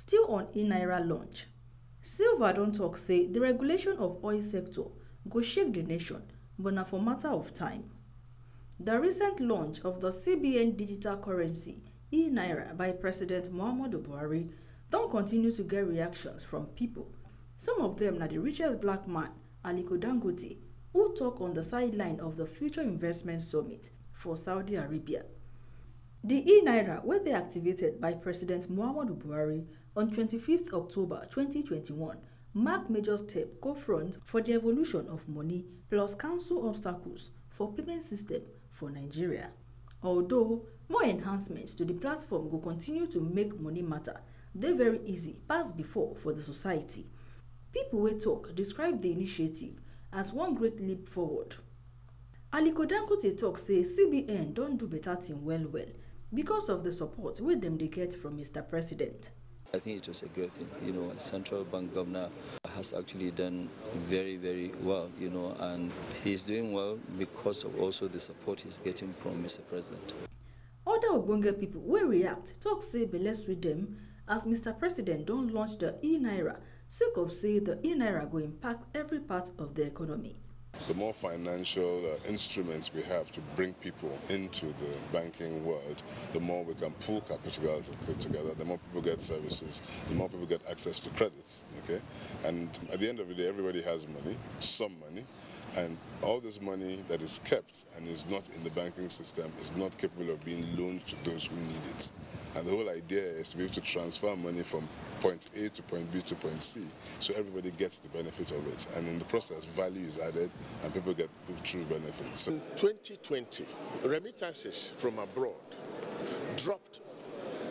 Still on e-Naira launch, Silva don talk say the regulation of oil sector go shake the nation, but na for matter of time. The recent launch of the CBN digital currency e-Naira by President Muhammadu Buhari don continue to get reactions from people. Some of them na the richest black man, Aliko Dangote, who talk on the sideline of the Future Investment Summit for Saudi Arabia. The e-Naira wey dey activated by President Muhammadu Buhari on 25th October 2021 mark major step go front for the evolution of money plus cancel obstacles for payment system for Nigeria. Although more enhancements to the platform go continue to make money matter dey very easy pass before for the society. People wey talk describe the initiative as one great leap forward. Aliko Dangote talk say CBN don do better thing well because of the support wey dem dey get from Mr. President. I think it was a great thing, Central Bank Governor has actually done very, very well, and he's doing well because of also the support he's getting from Mr. President. Other ogbonge people wey react talk say belle sweet dem as Mr. President don launch the e-Naira sake of say the e-Naira go impact every part of the economy. The more financial instruments we have to bring people into the banking world, the more we can pool capital together, the more people get services, the more people get access to credits, okay? And at the end of the day, everybody has money, some money, and all this money that is kept and is not in the banking system is not capable of being loaned to those who need it. And the whole idea is to be able to transfer money from point A to point B to point C, so everybody gets the benefit of it. And in the process, value is added and people get true benefits. In 2020, remittances from abroad dropped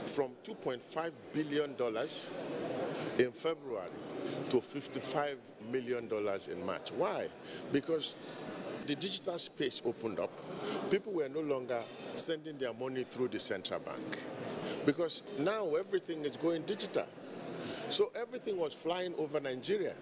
from $2.5 billion in February to $55 million in March. Why? Because the digital space opened up. People were no longer sending their money through the central bank because now everything is going digital. So everything was flying over Nigeria.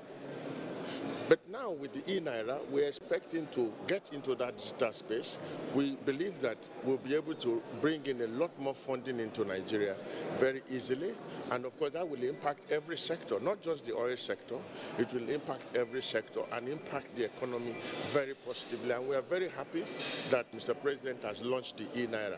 But now with the e-Naira, we're expecting to get into that digital space. We believe that we'll be able to bring in a lot more funding into Nigeria very easily. And of course, that will impact every sector, not just the oil sector. It will impact every sector and impact the economy very positively. And we are very happy that Mr. President has launched the e-Naira.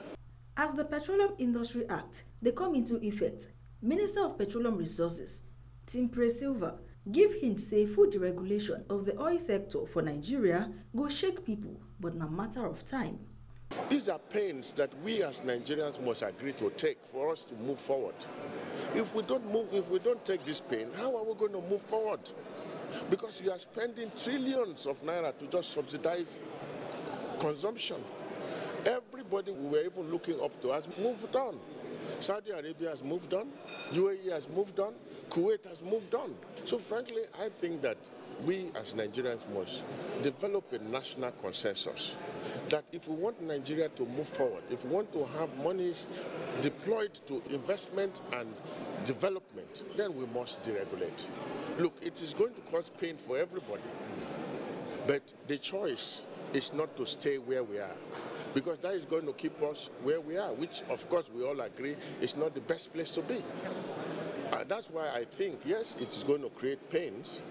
As the Petroleum Industry Act they come into effect, Minister of Petroleum Resources, Timothy Silva, give hint say full deregulation of the oil sector for Nigeria go shake people, but na matter of time. These are pains that we as Nigerians must agree to take for us to move forward. If we don't take this pain, how are we going to move forward? Because you are spending trillions of naira to just subsidize consumption. Everybody we were even looking up to has moved on. Saudi Arabia has moved on, UAE has moved on, Kuwait has moved on. So frankly, I think that we as Nigerians must develop a national consensus that if we want Nigeria to move forward, if we want to have monies deployed to investment and development, then we must deregulate. Look, it is going to cause pain for everybody, but the choice is not to stay where we are, because that is going to keep us where we are, which of course we all agree is not the best place to be. That's why I think, yes, it is going to create pains,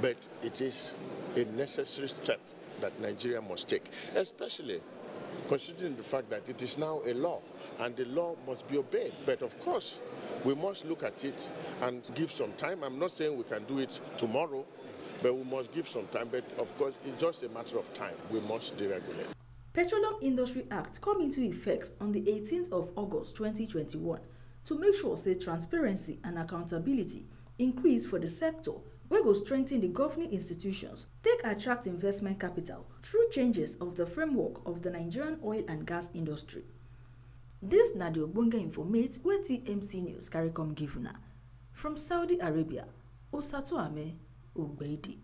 but it is a necessary step that Nigeria must take, especially considering the fact that it is now a law and the law must be obeyed. But of course, we must look at it and give some time. I'm not saying we can do it tomorrow, but we must give some time. But of course, it's just a matter of time. We must deregulate. Petroleum Industry Act come into effect on the 18th of August 2021 to make sure say transparency and accountability increase for the sector wey go strengthen the governing institutions, take attract investment capital through changes of the framework of the Nigerian oil and gas industry. This na the ogbonge informate wey TMC News carry come give una. From Saudi Arabia, Osatoame Ogbeidi.